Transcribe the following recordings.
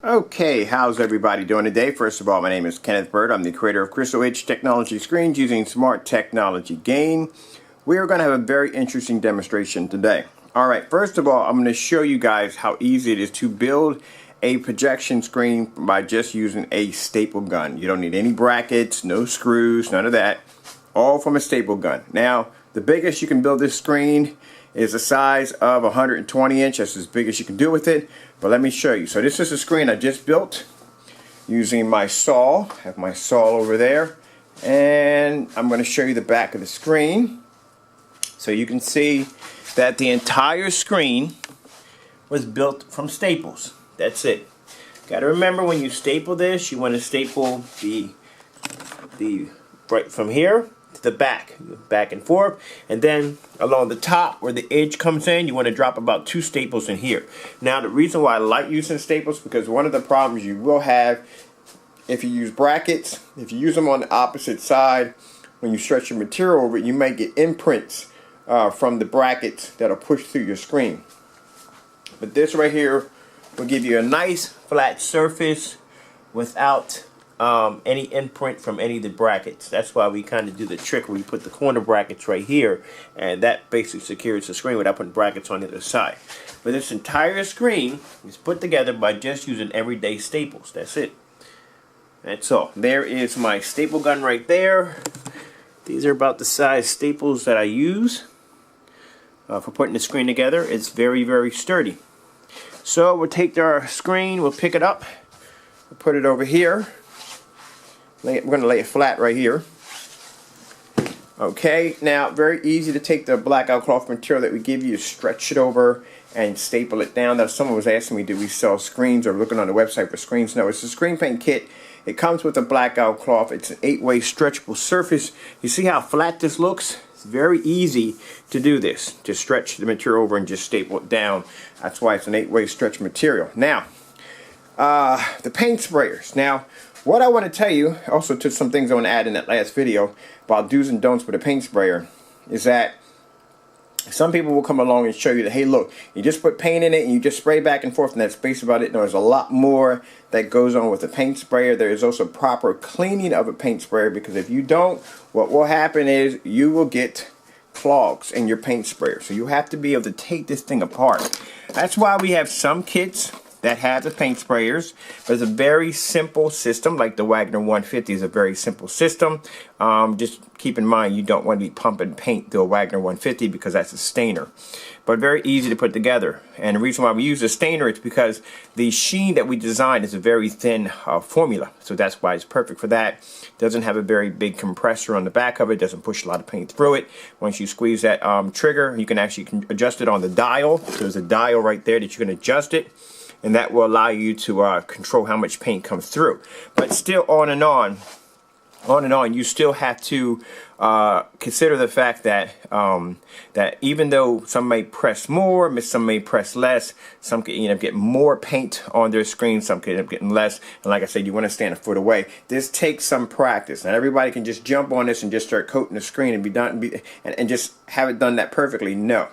Okay, how's everybody doing today? First of all, my name is Kenneth Bird. I'm the creator of Crystal Edge Technology Screens using Smart Technology Gain. We are going to have a very interesting demonstration today. Alright, first of all, I'm going to show you guys how easy it is to build a projection screen by just using a staple gun. You don't need any brackets, no screws, none of that. All from a staple gun. Now, the biggest you can build this screen is the size of 120 inch. That's as big as you can do with it. But let me show you. So this is a screen I just built using my saw. I have my saw over there. And I'm going to show you the back of the screen. So you can see that the entire screen was built from staples. That's it. Got to remember, when you staple this, you want to staple the right from here to the back and forth, and then along the top where the edge comes in, you want to drop about 2 staples in here. Now, the reason why I like using staples, because one of the problems you will have if you use brackets, if you use them on the opposite side, when you stretch your material over it, you may get imprints from the brackets that'll push through your screen. But this right here will give you a nice flat surface without any imprint from any of the brackets. That's why we kind of do the trick where we put the corner brackets right here, and that basically secures the screen without putting brackets on the other side. But this entire screen is put together by just using everyday staples. That's it. That's all. There is my staple gun right there. These are about the size staples that I use for putting the screen together. It's very, very sturdy. So we'll take our screen, we'll pick it up, we'll put it over here. We're going to lay it flat right here. Okay, now very easy to take the blackout cloth material that we give you, stretch it over and staple it down. Now, someone was asking me, do we sell screens, or looking on the website for screens? No, it's a screen paint kit. It comes with a blackout cloth. It's an 8-way stretchable surface. You see how flat this looks? It's very easy to do this. Just stretch the material over and just staple it down. That's why it's an 8-way stretch material. Now, the paint sprayers. Now, what I want to tell you, also to some things I want to add in that last video about do's and don'ts with a paint sprayer, is that some people will come along and show you that, hey, look, you just put paint in it and you just spray back and forth and that's basically about it. No, there's a lot more that goes on with a paint sprayer. There is also proper cleaning of a paint sprayer, because if you don't, what will happen is you will get clogs in your paint sprayer. So you have to be able to take this thing apart. That's why we have some kits that have the paint sprayers, but it's a very simple system. Like the Wagner 150 is a very simple system. Just keep in mind, you don't want to be pumping paint through a Wagner 150 because that's a stainer. But very easy to put together. And the reason why we use a stainer is because the sheen that we designed is a very thin formula. So that's why it's perfect for that. Doesn't have a very big compressor on the back of it. Doesn't push a lot of paint through it. Once you squeeze that trigger, you can actually adjust it on the dial. So there's a dial right there that you can adjust it, and that will allow you to control how much paint comes through. But still, on and on, you still have to consider the fact that that even though some may press more, some may press less, some can end up getting more paint on their screen, some can end up getting less. And like I said, you want to stand a foot away. This takes some practice. Not everybody can just jump on this and just start coating the screen and be done and just have it done that perfectly. No.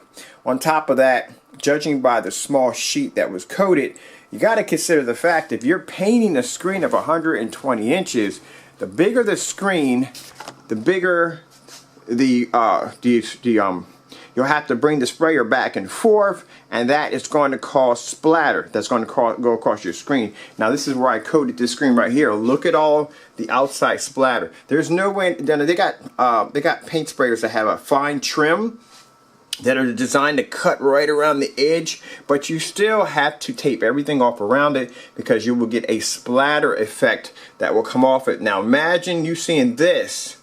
On top of that, judging by the small sheet that was coated, you got to consider the fact if you're painting a screen of 120 inches, the bigger the screen, the bigger you'll have to bring the sprayer back and forth, and that is going to cause splatter. That's going to go across your screen. Now, this is where I coated this screen right here. Look at all the outside splatter. There's no way. They got paint sprayers that have a fine trim that are designed to cut right around the edge, but you still have to tape everything off around it, because you will get a splatter effect that will come off it. Now imagine you seeing this,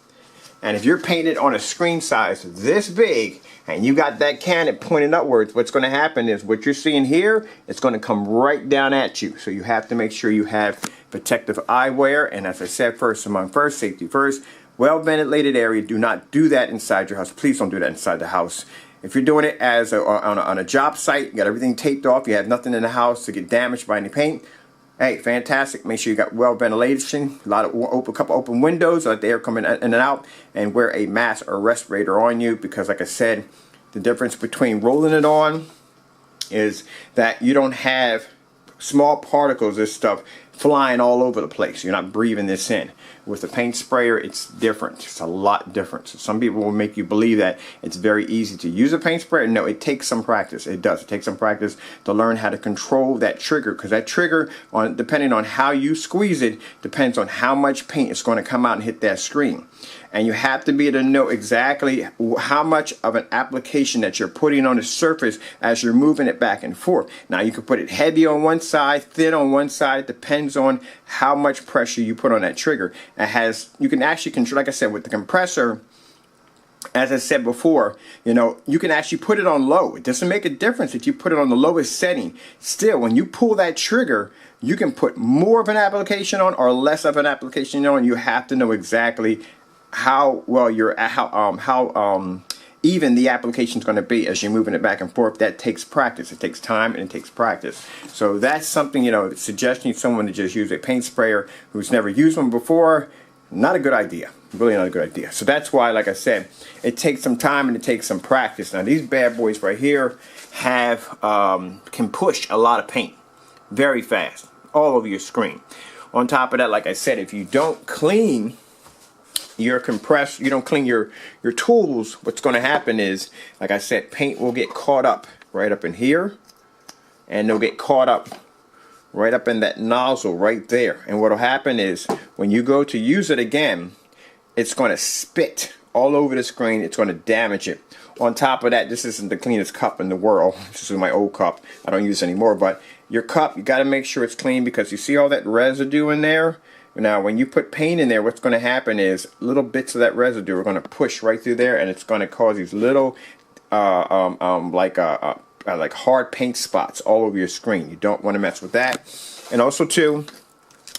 and if you're painted on a screen size this big and you got that cannon pointing upwards, what's going to happen is what you're seeing here, it's going to come right down at you. So you have to make sure you have protective eyewear, and as I said, first among first, safety first. Well ventilated area. Do not do that inside your house. Please don't do that inside the house. If you're doing it as on a job site, you got everything taped off, you have nothing in the house to get damaged by any paint, hey, fantastic. Make sure you got well ventilation, a couple open windows, let the air come in and out, and wear a mask or respirator on you, because like I said, the difference between rolling it on is that you don't have small particles of this stuff flying all over the place. You're not breathing this in. With the paint sprayer, it's different. It's a lot different. So some people will make you believe that it's very easy to use a paint sprayer. No, it takes some practice. It does. It takes some practice to learn how to control that trigger, because that trigger, depending on how you squeeze it, depends on how much paint is going to come out and hit that screen. And you have to be able to know exactly how much of an application that you're putting on the surface as you're moving it back and forth. Now you can put it heavy on one side, thin on one side. It depends on how much pressure you put on that trigger. You can actually control, like I said, with the compressor, as I said before, you can actually put it on low. It doesn't make a difference if you put it on the lowest setting. Still, when you pull that trigger, you can put more of an application on or less of an application on. You have to know exactly how well even the application is going to be as you're moving it back and forth. That takes practice. It takes time and it takes practice. So that's something, suggesting someone to just use a paint sprayer who's never used one before, not a good idea. Really not a good idea. So that's why, like I said, it takes some time and it takes some practice. Now these bad boys right here can push a lot of paint very fast all over your screen. On top of that, like I said, if you don't clean your compressor, you don't clean your tools, what's going to happen is, like I said, paint will get caught up right up in here, and they'll get caught up right up in that nozzle right there. And what will happen is when you go to use it again, it's going to spit all over the screen. It's going to damage it. On top of that, this isn't the cleanest cup in the world. This is my old cup. I don't use it anymore. But your cup, you got to make sure it's clean, because you see all that residue in there? Now, when you put paint in there, what's going to happen is little bits of that residue are going to push right through there, and it's going to cause these little, like hard paint spots all over your screen. You don't want to mess with that. And also, too,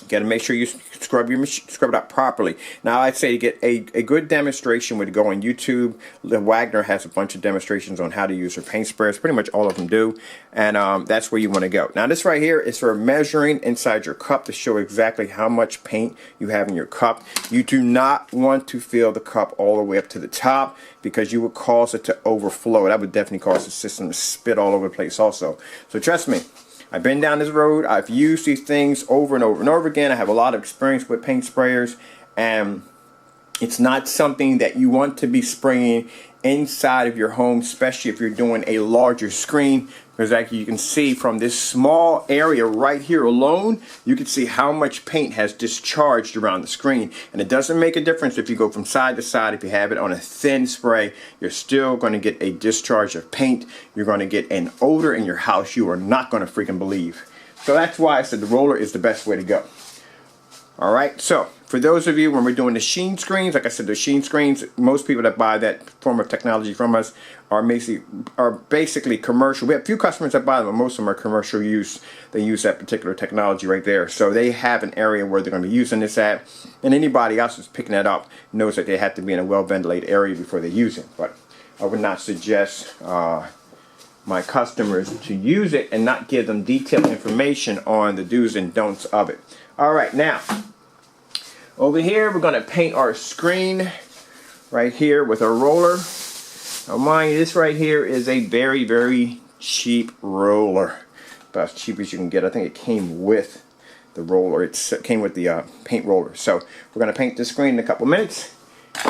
you got to make sure you scrub it up properly. Now, I'd say to get a good demonstration would go on YouTube. Wagner has a bunch of demonstrations on how to use her paint sprayers. Pretty much all of them do. And that's where you want to go. Now, this right here is for measuring inside your cup to show exactly how much paint you have in your cup. You do not want to fill the cup all the way up to the top, because you would cause it to overflow. That would definitely cause the system to spit all over the place also. So trust me, I've been down this road. I've used these things over and over and over again. I have a lot of experience with paint sprayers, and it's not something that you want to be spraying inside of your home, especially if you're doing a larger screen, because like you can see from this small area right here alone, you can see how much paint has discharged around the screen. And it doesn't make a difference if you go from side to side. If you have it on a thin spray, you're still going to get a discharge of paint. You're going to get an odor in your house you are not going to freaking believe. So that's why I said the roller is the best way to go. Alright, so for those of you, when we're doing the sheen screens, like I said, the sheen screens, most people that buy that form of technology from us are basically commercial. We have a few customers that buy them, but most of them are commercial use. They use that particular technology right there. So they have an area where they're going to be using this at, and anybody else who's picking that up knows that they have to be in a well-ventilated area before they use it. But I would not suggest my customers to use it and not give them detailed information on the do's and don'ts of it. Alright, now, over here we're going to paint our screen right here with a roller. Now mind you, this right here is a very, very cheap roller. About as cheap as you can get. I think it came with the roller. It came with the paint roller. So we're going to paint this screen in a couple minutes.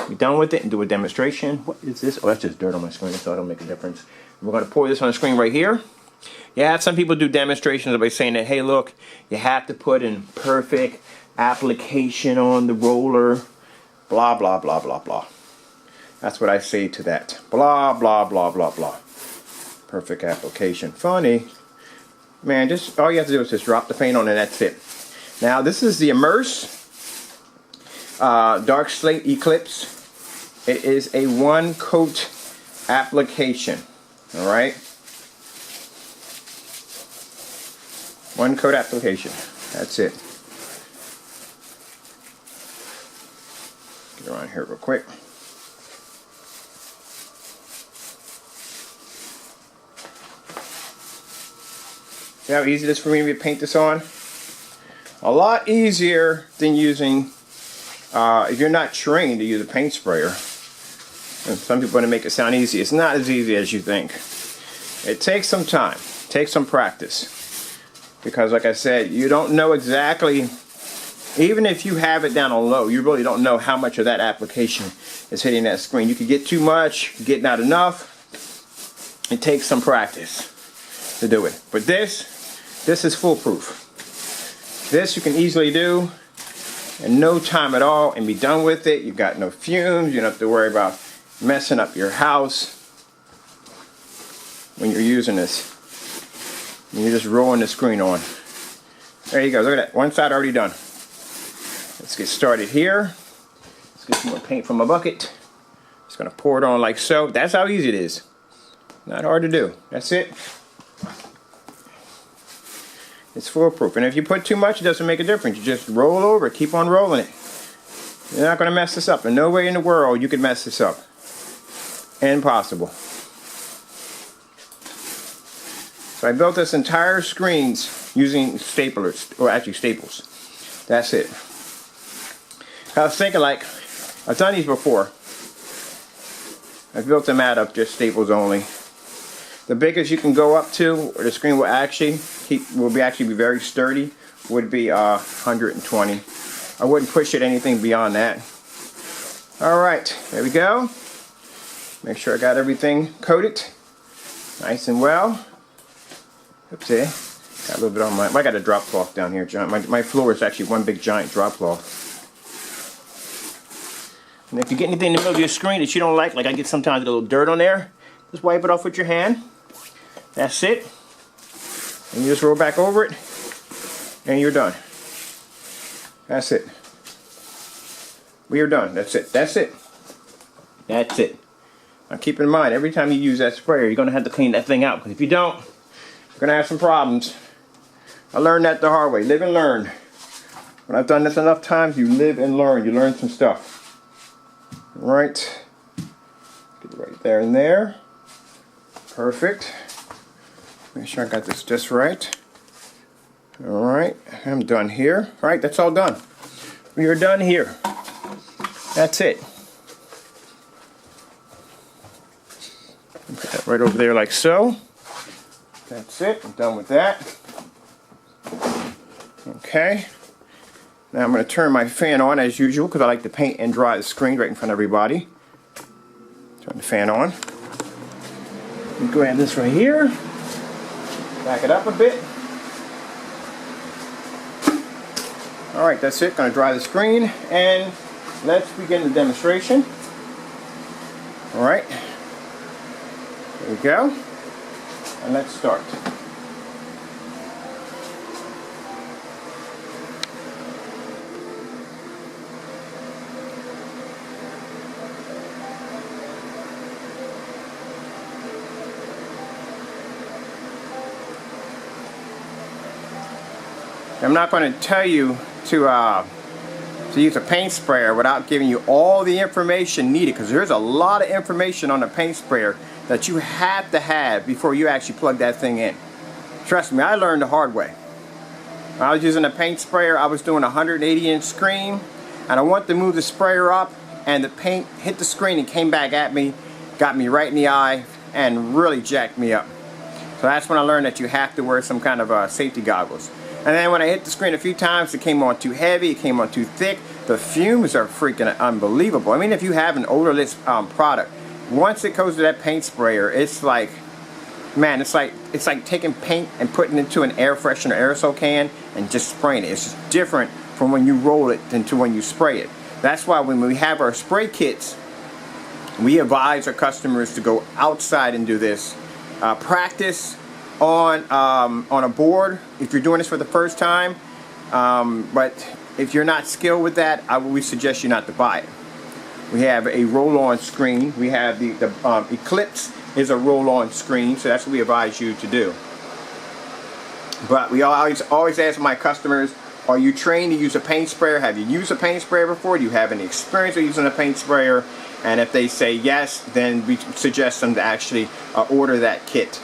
Be done with it and do a demonstration. What is this? Oh, that's just dirt on my screen, so it don't make a difference. We're going to pour this on the screen right here. Yeah, some people do demonstrations by saying that, hey, look, you have to put in perfect application on the roller, blah, blah, blah, blah, blah. That's what I say to that. Blah, blah, blah, blah, blah. Perfect application. Funny. Man, just all you have to do is just drop the paint on and that's it. Now, this is the Immerse Dark Slate Eclipse. It is a one-coat application. All right? One coat application. That's it. Get around here real quick. See how easy it is for me to paint this on? A lot easier than using, if you're not trained to use a paint sprayer. And some people want to make it sound easy. It's not as easy as you think. It takes some time. It takes some practice. because like I said, you don't know exactly, even if you have it down on low, you really don't know how much of that application is hitting that screen. You could get too much, get not enough. It takes some practice to do it. But this is foolproof. This you can easily do in no time at all and be done with it. You've got no fumes. You don't have to worry about messing up your house when you're using this. And you're just rolling the screen on. There you go. Look at that. One side already done. Let's get started here. Let's get some more paint from my bucket. Just going to pour it on like so. That's how easy it is. Not hard to do. That's it. It's foolproof. And if you put too much, it doesn't make a difference. You just roll over, keep on rolling it. You're not going to mess this up. In no way in the world you can mess this up. Impossible. So I built this entire screens using staplers, or actually staples. That's it. I was thinking, like, I've done these before. I've built them out of just staples only. The biggest you can go up to, or the screen will actually be very sturdy, would be 120. I wouldn't push it anything beyond that. All right, there we go. Make sure I got everything coated nice and well. Oopsie, got a little bit on my. I got a drop cloth down here, giant. My floor is actually one big giant drop cloth. And if you get anything in the middle of your screen that you don't like I get sometimes a little dirt on there, just wipe it off with your hand. That's it. And you just roll back over it, and you're done. That's it. We are done. That's it. That's it. That's it. Now keep in mind, every time you use that sprayer, you're going to have to clean that thing out. Because if you don't, you're going to have some problems. I learned that the hard way. Live and learn. When I've done this enough times, you live and learn. You learn some stuff. All right. Get it right there and there. Perfect. Make sure I got this just right. All right. I'm done here. All right. That's all done. We are done here. That's it. Put that right over there like so. That's it. I'm done with that. Okay. Now I'm going to turn my fan on as usual because I like to paint and dry the screen right in front of everybody. Turn the fan on. Grab this right here. Back it up a bit. Alright, that's it. Going to dry the screen and let's begin the demonstration. Alright. There we go. And let's start. I'm not going to tell you to use a paint sprayer without giving you all the information needed, because there's a lot of information on a paint sprayer that you have to have before you actually plug that thing in. Trust me, I learned the hard way. When I was using a paint sprayer, I was doing a 180-inch screen, and I wanted to move the sprayer up, and the paint hit the screen and came back at me, got me right in the eye, and really jacked me up. So that's when I learned that you have to wear some kind of safety goggles. And then when I hit the screen a few times, it came on too heavy, it came on too thick. The fumes are freaking unbelievable. I mean, if you have an odorless product, once it goes to that paint sprayer, it's like, man, it's like taking paint and putting it into an air freshener aerosol can and just spraying it. It's just different from when you roll it than to when you spray it. That's why when we have our spray kits, we advise our customers to go outside and do this. Practice on a board if you're doing this for the first time, but if you're not skilled with that, we suggest you not to buy it. We have a roll-on screen. We have the Eclipse is a roll-on screen, so that's what we advise you to do. But we always ask my customers, are you trained to use a paint sprayer? Have you used a paint sprayer before? Do you have any experience with using a paint sprayer? And if they say yes, then we suggest them to actually order that kit.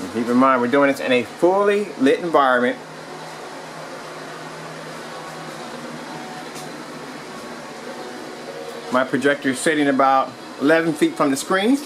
And keep in mind, we're doing this in a fully lit environment. My projector is sitting about 11 feet from the screen.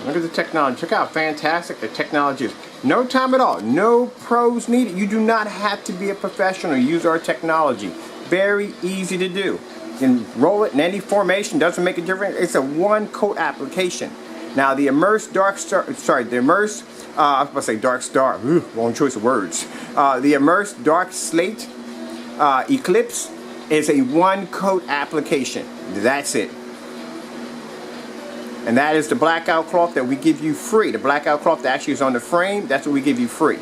Look at the technology. Check out how fantastic the technology is. No time at all. No pros needed. You do not have to be a professional to use our technology. Very easy to do. You can roll it in any formation. Doesn't make a difference. It's a one coat application. Now the immerse dark star. Sorry, the immerse. I was about to say dark star. Wrong choice of words. The immerse dark slate eclipse is a one coat application. That's it. And that is the blackout cloth that we give you free. The blackout cloth that actually is on the frame, that's what we give you free.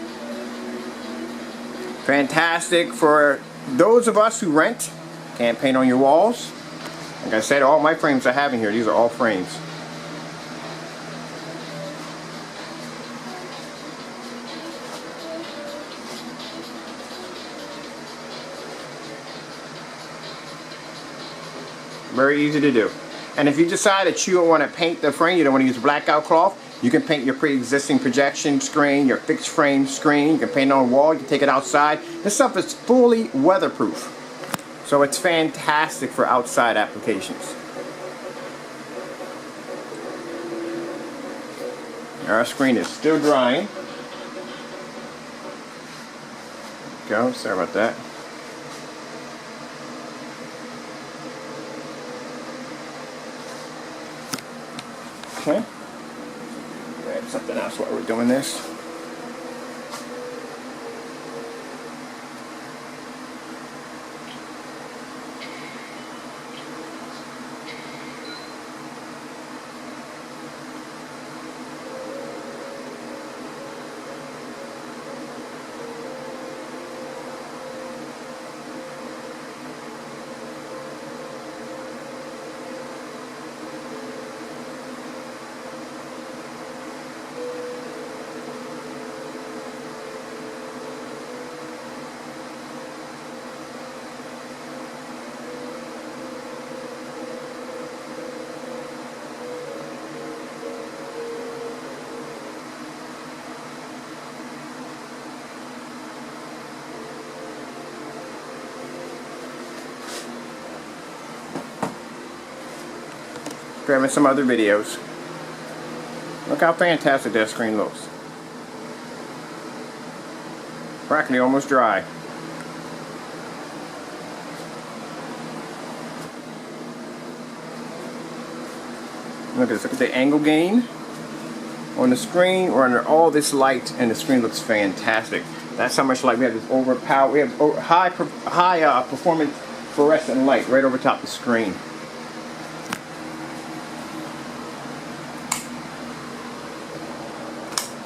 Fantastic for those of us who rent. Can't paint on your walls. Like I said, all my frames I have in here, these are all frames. Very easy to do. And if you decide that you don't want to paint the frame, you don't want to use blackout cloth, you can paint your pre-existing projection screen, your fixed frame screen, you can paint it on a wall, you can take it outside. This stuff is fully weatherproof. So it's fantastic for outside applications. Our screen is still drying. Go, sorry about that. Okay. Grab something else while we're doing this. Grabbing some other videos. Look how fantastic that screen looks. Practically almost dry. Look at this. Look at the angle gain on the screen. We're under all this light, and the screen looks fantastic. That's how much light we have. This overpower. We have high performance fluorescent light right over top the screen.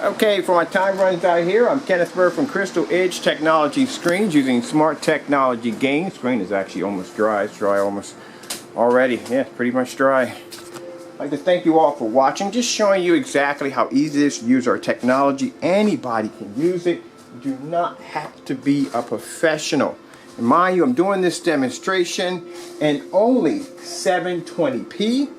Okay, for my time runs out here, I'm Kenneth Burr from Crystal Edge Technology Screens using Smart Technology Gain. Screen is actually almost dry. It's dry almost already. Yeah, it's pretty much dry. I'd like to thank you all for watching. Just showing you exactly how easy it is to use our technology. Anybody can use it. You do not have to be a professional. And mind you, I'm doing this demonstration in only 720p.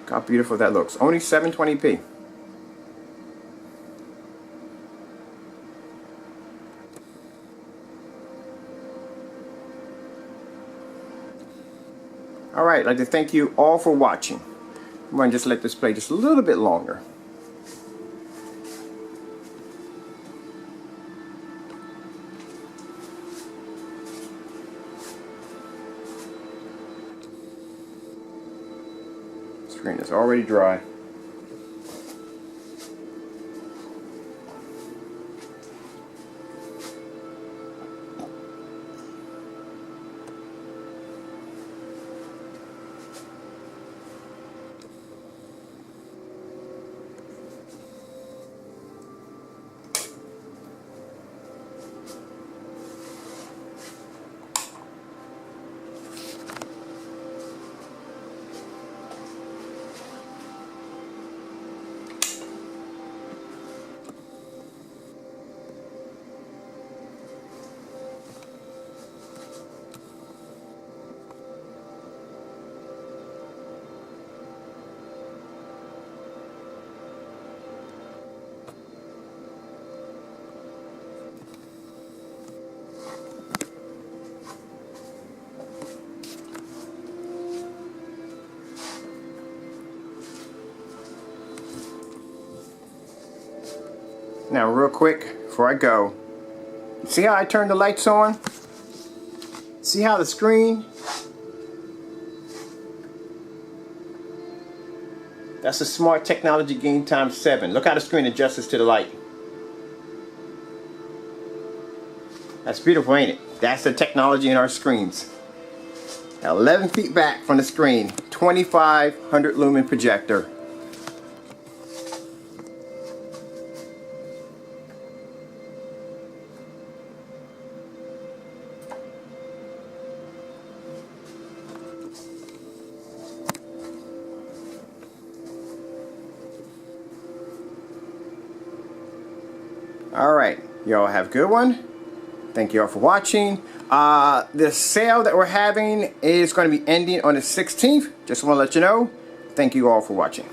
How beautiful that looks. Only 720p. Alright, I'd like to thank you all for watching. I'm going to just let this play just a little bit longer. Screen is already dry. Now real quick before I go, see how I turn the lights on? See how the screen, that's a smart technology game times 7. Look how the screen adjusts to the light. That's beautiful, ain't it? That's the technology in our screens. 11 feet back from the screen, 2500 lumen projector. Alright, y'all have a good one. Thank you all for watching. The sale that we're having is going to be ending on the 16th. Just want to let you know. Thank you all for watching.